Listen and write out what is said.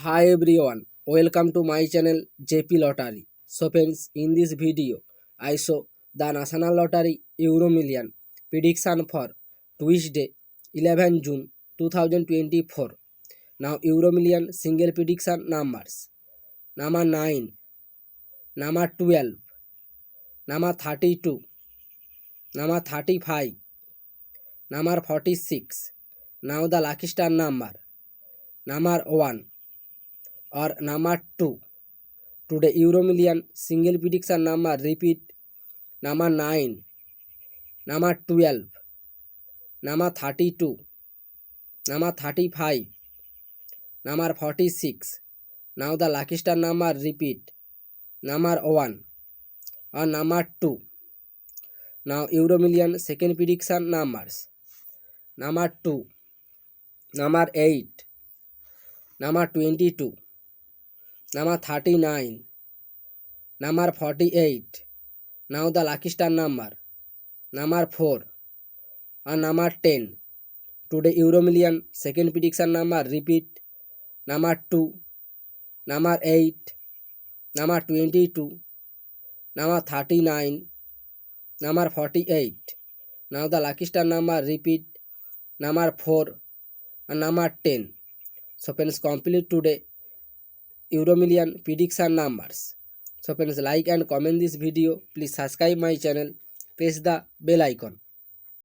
Hi everyone, welcome to my channel JP Lottery. So friends, in this video, I show the National Lottery Euro Million prediction for Tuesday, 11 June 2024. Now Euro Million single prediction numbers. Number 9, number 12, number 32, number 35, number 46. Now the lucky star number 1 or number 2. Today Euro Million single prediction number repeat number 9, number 12, number 32, number 35, number 46. Now the lucky star number repeat number 1 or number 2. Now Euro Million second prediction numbers number 2, number 8, number 22, number 39, number 48. Now the lucky star number 4 or number 10. Today Euro Million second prediction number repeat number 2, number 8, number 22, number 39, number 48. Now the lucky star number repeat number 4 and number 10. So friends, complete today Euro Million prediction numbers. So friends, like and comment this video. Please subscribe my channel. Press the bell icon.